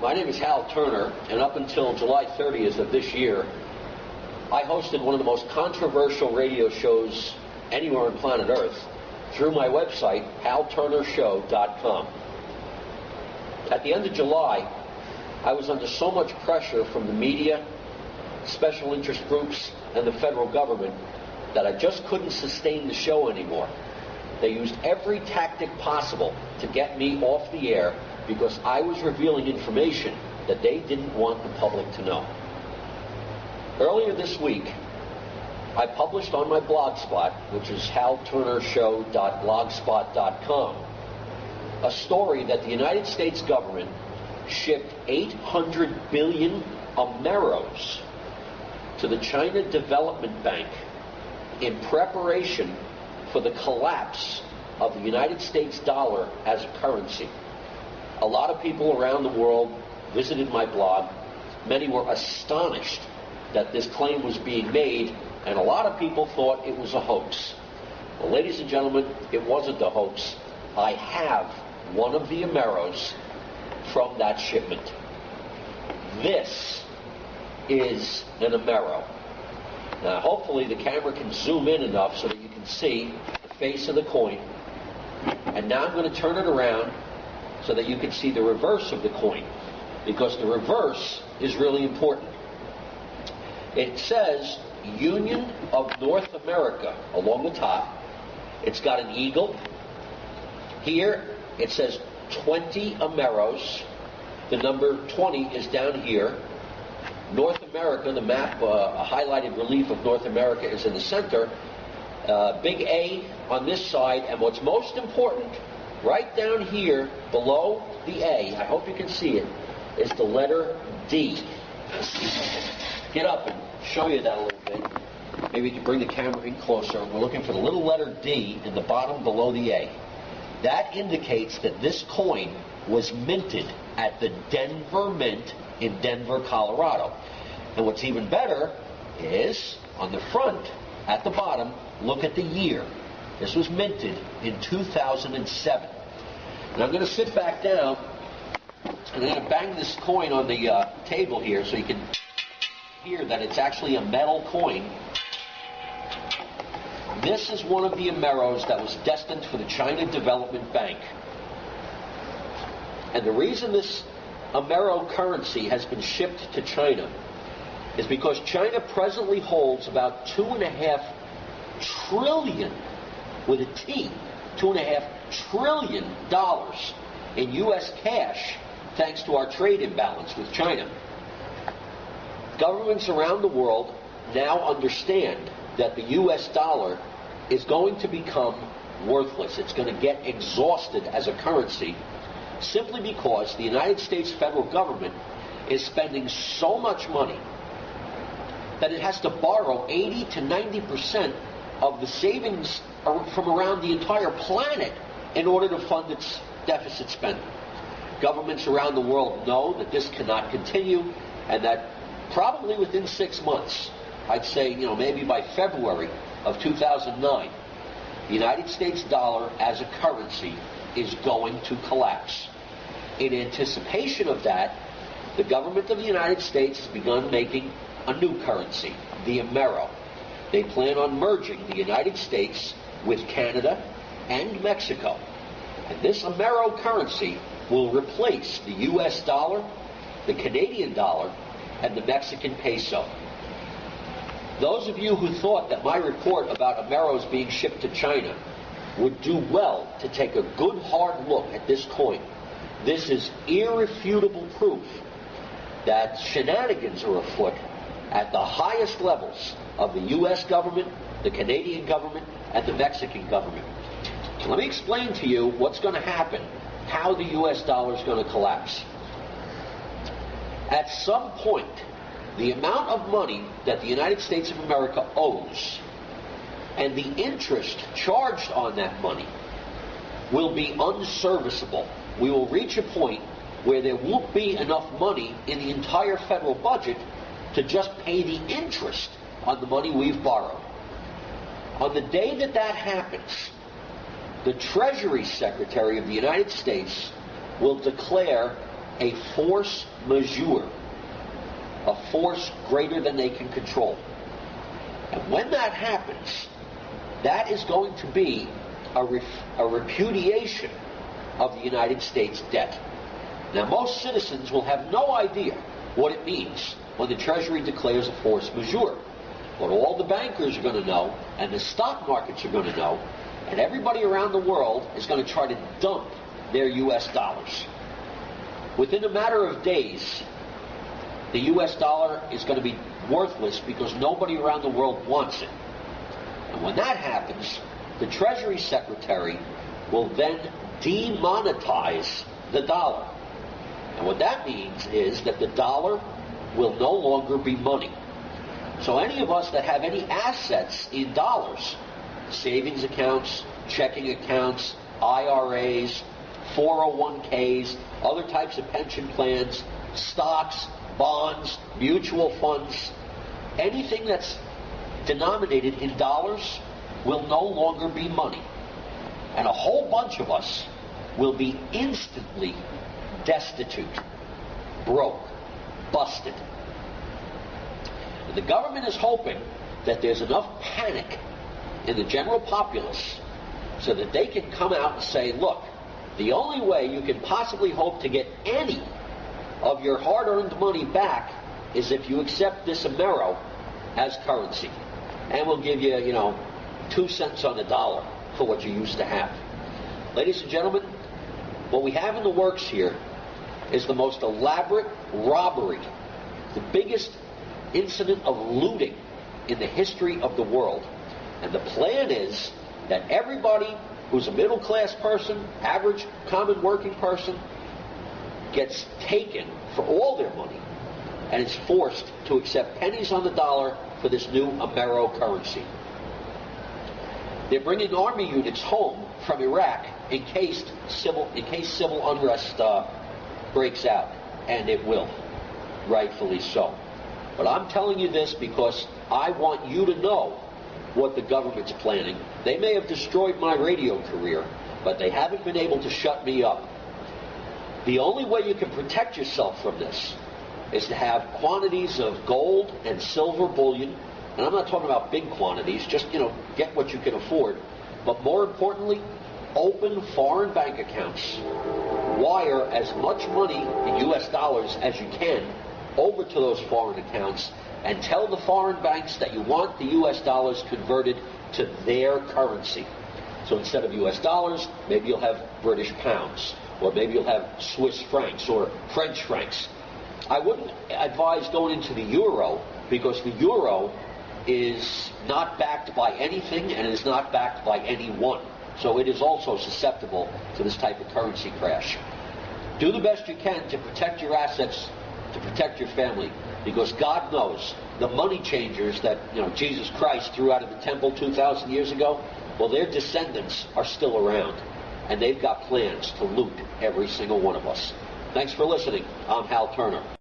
My name is Hal Turner, and up until July 30th of this year, I hosted one of the most controversial radio shows anywhere on planet Earth through my website, halturnershow.com. At the end of July, I was under so much pressure from the media, special interest groups, and the federal government that I just couldn't sustain the show anymore. They used every tactic possible to get me off the air because I was revealing information that they didn't want the public to know. Earlier this week, I published on my blog spot, which is halturnershow.blogspot.com, a story that the United States government shipped 800 billion Ameros to the China Development Bank in preparation for the collapse of the United States dollar as a currency. A lot of people around the world visited my blog. Many were astonished that this claim was being made, and a lot of people thought it was a hoax. Well, ladies and gentlemen, it wasn't a hoax. I have one of the Ameros from that shipment. This is an Amero. Now, hopefully the camera can zoom in enough so that you can see the face of the coin. And now I'm going to turn it around so that you can see the reverse of the coin, because the reverse is really important. It says Union of North America along the top. It's got an eagle. Here it says 20 Ameros. The number 20 is down here. North America, the map, a highlighted relief of North America is in the center. Big A on this side, and what's most important, right down here below the A, I hope you can see it, is the letter D. Get up and show you that a little bit. Maybe you can bring the camera in closer. We're looking for the little letter D in the bottom below the A. That indicates that this coin was minted at the Denver Mint in Denver, Colorado. And what's even better is, on the front, at the bottom, look at the year. This was minted in 2007. And I'm going to sit back down, and I'm going to bang this coin on the table here so you can hear that it's actually a metal coin. This is one of the Ameros that was destined for the China Development Bank. And the reason this Amero currency has been shipped to China is because China presently holds about $2.5 trillion, with a T, $2.5 trillion in U.S. cash, thanks to our trade imbalance with China. Governments around the world now understand that the U.S. dollar is going to become worthless. It's going to get exhausted as a currency simply because the United States federal government is spending so much money that it has to borrow 80 to 90% of the savings from around the entire planet in order to fund its deficit spending. Governments around the world know that this cannot continue, and that probably within 6 months, I'd say, maybe by February of 2009, the United States dollar as a currency is going to collapse. In anticipation of that, the government of the United States has begun making a new currency, the Amero. They plan on merging the United States with Canada and Mexico. And this Amero currency will replace the U.S. dollar, the Canadian dollar, and the Mexican peso. Those of you who thought that my report about Ameros being shipped to China would do well to take a good hard look at this coin. This is irrefutable proof that shenanigans are afoot at the highest levels of the U.S. government, the Canadian government, and the Mexican government. So let me explain to you what's going to happen, how the U.S. dollar is going to collapse. At some point, the amount of money that the United States of America owes and the interest charged on that money will be unserviceable. We will reach a point where there won't be enough money in the entire federal budget to just pay the interest on the money we've borrowed. On the day that that happens, the Treasury Secretary of the United States will declare a force majeure, a force greater than they can control. And when that happens, that is going to be a repudiation of the United States debt. Now, most citizens will have no idea what it means when the Treasury declares a force majeure. But all the bankers are going to know, and the stock markets are going to know, and everybody around the world is going to try to dump their U.S. dollars. Within a matter of days, the U.S. dollar is going to be worthless because nobody around the world wants it. And when that happens, the Treasury Secretary will then demonetize the dollar. And what that means is that the dollar will no longer be money. So any of us that have any assets in dollars, savings accounts, checking accounts, IRAs, 401ks, other types of pension plans, stocks, bonds, mutual funds, anything that's denominated in dollars will no longer be money. And a whole bunch of us will be instantly destitute, broke, busted. And the government is hoping that there's enough panic in the general populace so that they can come out and say, look, the only way you can possibly hope to get any of your hard-earned money back is if you accept this Amero as currency. And we'll give you, 2 cents on the dollar for what you used to have. Ladies and gentlemen, what we have in the works here is the most elaborate robbery, the biggest incident of looting in the history of the world. And the plan is that everybody who's a middle-class person, average, common working person, gets taken for all their money and is forced to accept pennies on the dollar for this new Amero currency. They're bringing army units home from Iraq in case civil unrest breaks out, and it will, rightfully so. But I'm telling you this because I want you to know what the government's planning. They may have destroyed my radio career, but they haven't been able to shut me up. The only way you can protect yourself from this is to have quantities of gold and silver bullion. And I'm not talking about big quantities, just, get what you can afford. But more importantly, open foreign bank accounts. Wire as much money in U.S. dollars as you can over to those foreign accounts, and tell the foreign banks that you want the U.S. dollars converted to their currency. So instead of U.S. dollars, maybe you'll have British pounds, or maybe you'll have Swiss francs or French francs. I wouldn't advise going into the euro, because the euro is not backed by anything and is not backed by anyone. So it is also susceptible to this type of currency crash. Do the best you can to protect your assets, to protect your family, because God knows the money changers that Jesus Christ threw out of the temple 2,000 years ago, well, their descendants are still around, and they've got plans to loot every single one of us. Thanks for listening. I'm Hal Turner.